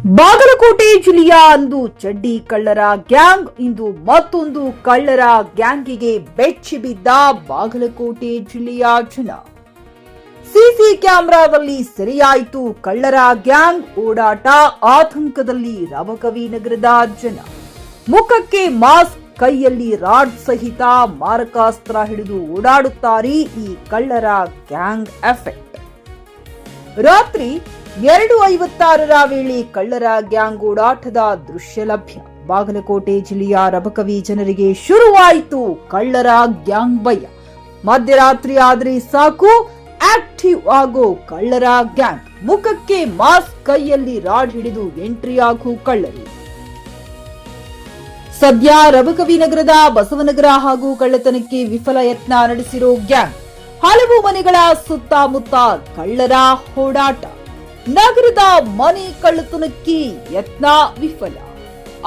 ಬಾಗಲಕೋಟೆ ಜಿಲ್ಲೆಯ ಅಂದು ಚಡ್ಡಿ ಕಳ್ಳರ ಗ್ಯಾಂಗ್ ಇಂದು ಮತ್ತೊಂದು ಕಳ್ಳರ ಗ್ಯಾಂಗಿಗೆ ಬೆಚ್ಚಿ ಬಿದ್ದ ಬಾಗಲಕೋಟೆ ಜಿಲ್ಲೆಯ ಜನ. ಸಿಸಿ ಕ್ಯಾಮೆರಾದಲ್ಲಿ ಸೆರೆಯಾಯಿತು ಕಳ್ಳರ ಗ್ಯಾಂಗ್ ಓಡಾಟ. ಆತಂಕದಲ್ಲಿ ರಬಕವಿ ನಗರದ ಜನ. ಮುಖಕ್ಕೆ ಮಾಸ್ಕ್, ಕೈಯಲ್ಲಿ ರಾಡ್ ಸಹಿತ ಮಾರಕಾಸ್ತ್ರ ಹಿಡಿದು ಓಡಾಡುತ್ತಾರೆ ಈ ಕಳ್ಳರ ಗ್ಯಾಂಗ್ ಎಫೆಕ್ಟ್. ರಾತ್ರಿ 2:56 ವೇಳೆ ಕಳ್ಳರ ಗ್ಯಾಂಗ್ ಓಡಾಟದ ದೃಶ್ಯ ಲಭ್ಯ. ಬಾಗಲಕೋಟೆ ಜಿಲ್ಲೆಯ ರಬಕವಿ ಜನರಿಗೆ ಶುರುವಾಯಿತು ಕಳ್ಳರ ಗ್ಯಾಂಗ್ ಭಯ. ಮಧ್ಯರಾತ್ರಿ ಆದ್ರೆ ಸಾಕು ಆಕ್ಟಿವ್ ಆಗೋ ಕಳ್ಳರ ಗ್ಯಾಂಗ್. ಮುಖಕ್ಕೆ ಮಾಸ್ಕ್, ಕೈಯಲ್ಲಿ ರಾಡ್ ಹಿಡಿದು ಎಂಟ್ರಿ ಆಗೋ ಕಳ್ಳರು. ಸದ್ಯ ರಬಕವಿ ನಗರದ ಬಸವನಗರ ಹಾಗೂ ಕಳ್ಳತನಕ್ಕೆ ವಿಫಲ ಯತ್ನ ನಡೆಸಿರೋ ಗ್ಯಾಂಗ್. ಹಲವು ಮನೆಗಳ ಸುತ್ತಮುತ್ತ ಕಳ್ಳರ ಓಡಾಟ. ನಗರದ ಮನೆ ಕಳ್ಳತನಕ್ಕೆ ಯತ್ನ ವಿಫಲ.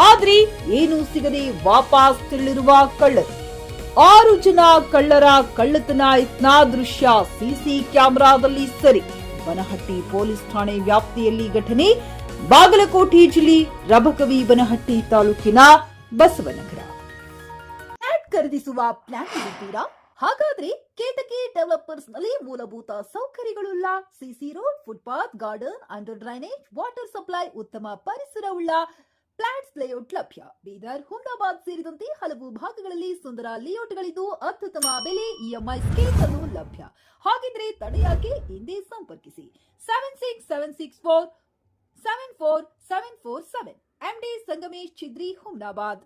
ಆದ್ರೆ ಏನೂ ಸಿಗದೆ ವಾಪಸ್ ತೆರಳಿರುವ ಕಳ್ಳರು. 6 ಜನ ಕಳ್ಳರ ಕಳ್ಳತನ ಯತ್ನ ದೃಶ್ಯ ಸಿಸಿ ಕ್ಯಾಮೆರಾದಲ್ಲಿ ಸೆರೆ. ಬನಹಟ್ಟಿ ಪೊಲೀಸ್ ಠಾಣೆ ವ್ಯಾಪ್ತಿಯಲ್ಲಿ ಘಟನೆ. ಬಾಗಲಕೋಟೆ ಜಿಲ್ಲೆ ರಬಕವಿ ಬನಹಟ್ಟಿ ತಾಲೂಕಿನ ಬಸವನಗರ. ಫ್ಲಾಟ್ ಖರೀದಿಸುವ ಪ್ಲಾನ್ ಇದ್ದೀರಾ? ಹಾಗಾದ್ರೆ ಕೇತಕಿ ಡೆವಲಪರ್ಸ್ ನಲ್ಲಿ ಮೂಲಭೂತ ಸೌಕರ್ಯಗಳುಳ್ಳ CC road, footpath, garden, under drainage, water supply, ಉತ್ತಮ ಪರಿಸರವುಳ್ಳ ಫ್ಲಾಟ್ಸ್ ಲೇಔಟ್ ಲಭ್ಯ. ಬೀದರ್, ಹುಮ್ನಾಬಾದ್ ಸೇರಿದಂತೆ ಹಲವು ಭಾಗಗಳಲ್ಲಿ ಸುಂದರ ಲೇಔಟ್ಗಳಿದ್ದು ಅತ್ಯುತ್ತಮ ಬೆಲೆ, ಇಎಂಐ ಸ್ಕೀಮ್ ಅನ್ನು ಲಭ್ಯ. ಹಾಗಿದ್ರೆ ತಡೆಯಾಕೆ? ಹಿಂದೆ ಸಂಪರ್ಕಿಸಿ 7676474747. MD ಸಂಗಮೇಶ್ ಚಿದ್ರಿ, ಹುಮ್ನಾಬಾದ್.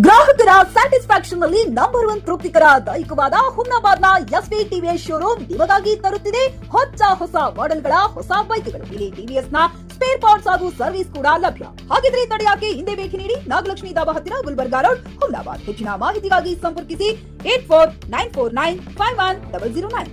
ಗ್ರಾಹಕರ ಸ್ಯಾಟಿಸ್ಫ್ಯಾಕ್ಷನ್ ನಲ್ಲಿ ನಂಬರ್ 1 ತೃಪ್ತಿಕರದಾಯಕವಾದ ಹುಮ್ನಾಬಾದ್ನ ಎಸ್ವಿ ಟಿವಿಎಸ್ ಶೋರೂಮ್ ನಿಮಗಾಗಿ ತರುತ್ತಿದೆ ಹೊಸ ಮಾಡೆಲ್ಗಳ ಹೊಸ ಬೈಕ್ಗಳು. ಇಲ್ಲಿ ಟಿವಿಎಸ್ ನ ಸ್ಪೇರ್ ಪಾರ್ಟ್ಸ್ ಹಾಗೂ ಸರ್ವಿಸ್ ಕೂಡ ಲಭ್ಯ. ಹಾಗಿದ್ರೆ ತಡೆಯಾಕೆ? ಹಿಂದೆ ಭೇಟಿ ನೀಡಿ. ನಾಗಲಕ್ಷ್ಮಿ ದಾಬಾ ಹತ್ತಿರ, ಗುಲ್ಬರ್ಗಾ ರೋಡ್, ಹುಮ್ನಾಬಾದ್. ಹೆಚ್ಚಿನ ಮಾಹಿತಿಗಾಗಿ ಸಂಪರ್ಕಿಸಿ 8494951009.